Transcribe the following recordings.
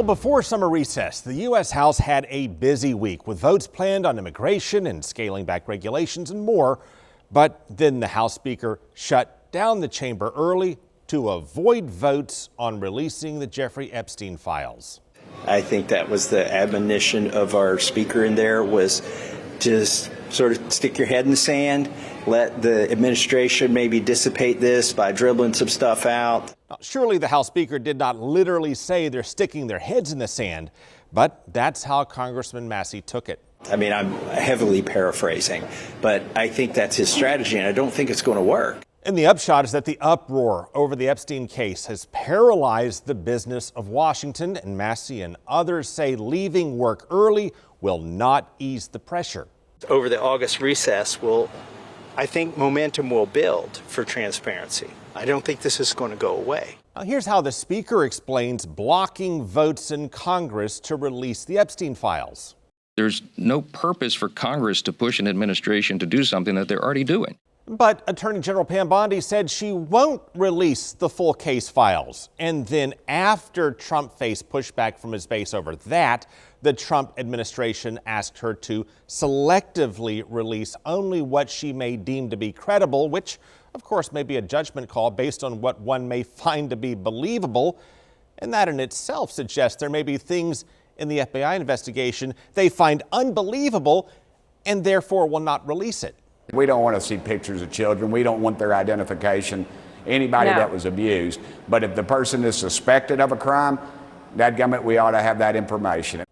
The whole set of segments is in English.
Well, before summer recess, the U.S. House had a busy week with votes planned on immigration and scaling back regulations and more. But then the House Speaker shut down the chamber early to avoid votes on releasing the Jeffrey Epstein files. I think that was the admonition of our speaker in there, was just sort of stick your head in the sand, let the administration maybe dissipate this by dribbling some stuff out. Surely the House Speaker did not literally say they're sticking their heads in the sand, but that's how Congressman Massey took it. I mean, I'm heavily paraphrasing, but I think that's his strategy, and I don't think it's going to work. And the upshot is that the uproar over the Epstein case has paralyzed the business of Washington, and Massey and others say leaving work early will not ease the pressure. Over the August recess, I think momentum will build for transparency. I don't think this is going to go away. Now, here's how the Speaker explains blocking votes in Congress to release the Epstein files. There's no purpose for Congress to push an administration to do something that they're already doing. But Attorney General Pam Bondi said she won't release the full case files. And then after Trump faced pushback from his base over that, the Trump administration asked her to selectively release only what she may deem to be credible, which of course may be a judgment call based on what one may find to be believable. And that in itself suggests there may be things in the FBI investigation they find unbelievable and therefore will not release it. We don't want to see pictures of children. We don't want their identification, anybody that was abused. But if the person is suspected of a crime, dadgummit, we ought to have that information.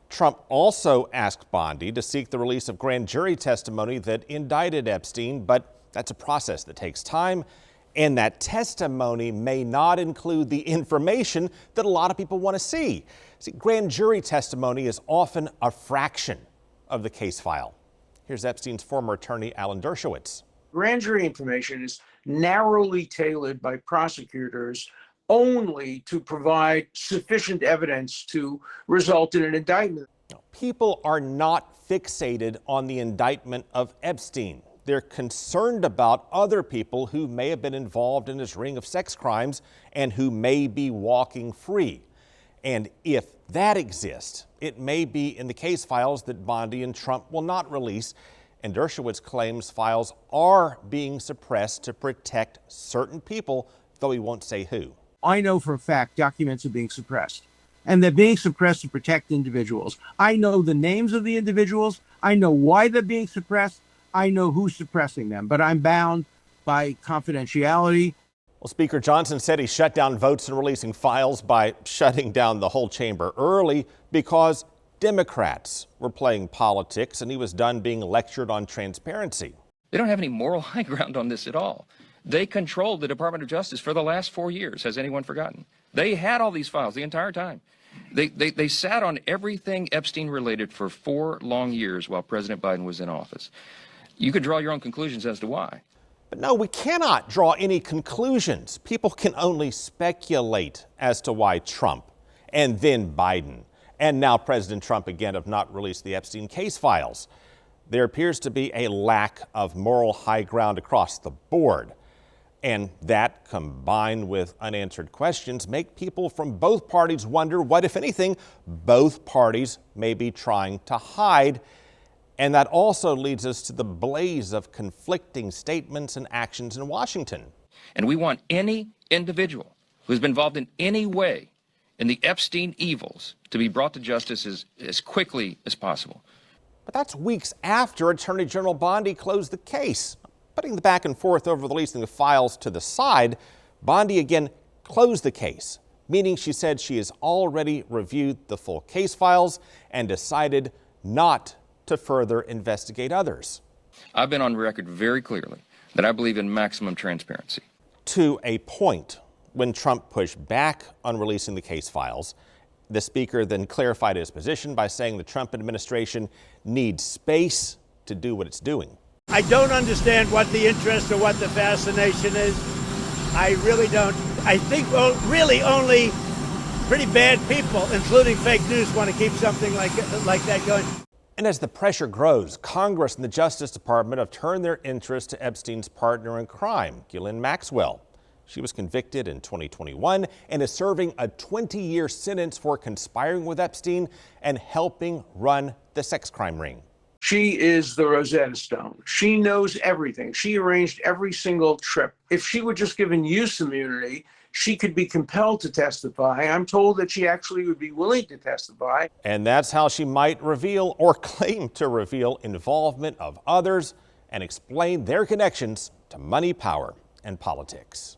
Trump also asked Bondi to seek the release of grand jury testimony that indicted Epstein, but that's a process that takes time, and that testimony may not include the information that a lot of people want to see. See, grand jury testimony is often a fraction of the case file. Here's Epstein's former attorney, Alan Dershowitz. Grand jury information is narrowly tailored by prosecutors only to provide sufficient evidence to result in an indictment. People are not fixated on the indictment of Epstein. They're concerned about other people who may have been involved in this ring of sex crimes and who may be walking free. And if that exists, it may be in the case files that Bondi and Trump will not release. And Dershowitz claims files are being suppressed to protect certain people, though he won't say who. I know for a fact documents are being suppressed, and they're being suppressed to protect individuals. I know the names of the individuals. I know why they're being suppressed. I know who's suppressing them, but I'm bound by confidentiality. Well, Speaker Johnson said he shut down votes in releasing files by shutting down the whole chamber early because Democrats were playing politics and he was done being lectured on transparency. They don't have any moral high ground on this at all. They controlled the Department of Justice for the last 4 years. Has anyone forgotten? They had all these files the entire time. They sat on everything Epstein related for 4 long years while President Biden was in office. You could draw your own conclusions as to why. But no, we cannot draw any conclusions. People can only speculate as to why Trump and then Biden and now President Trump again have not released the Epstein case files. There appears to be a lack of moral high ground across the board. And that, combined with unanswered questions, make people from both parties wonder what, if anything, both parties may be trying to hide. And that also leads us to the blaze of conflicting statements and actions in Washington. And we want any individual who's been involved in any way in the Epstein evils to be brought to justice as quickly as possible. But that's weeks after Attorney General Bondi closed the case. Putting the back and forth over releasing the files to the side, Bondi again closed the case, meaning she said she has already reviewed the full case files and decided not to further investigate others. I've been on record very clearly that I believe in maximum transparency. To a point, when Trump pushed back on releasing the case files, the Speaker then clarified his position by saying the Trump administration needs space to do what it's doing. I don't understand what the interest or what the fascination is. I really don't. I think really only pretty bad people, including fake news, want to keep something like that going. And as the pressure grows, Congress and the Justice Department have turned their interest to Epstein's partner in crime, Ghislaine Maxwell. She was convicted in 2021 and is serving a 20-year sentence for conspiring with Epstein and helping run the sex crime ring. She is the Rosetta Stone. She knows everything. She arranged every single trip. If she were just given use immunity, she could be compelled to testify. I'm told that she actually would be willing to testify. And that's how she might reveal or claim to reveal involvement of others and explain their connections to money, power, and politics.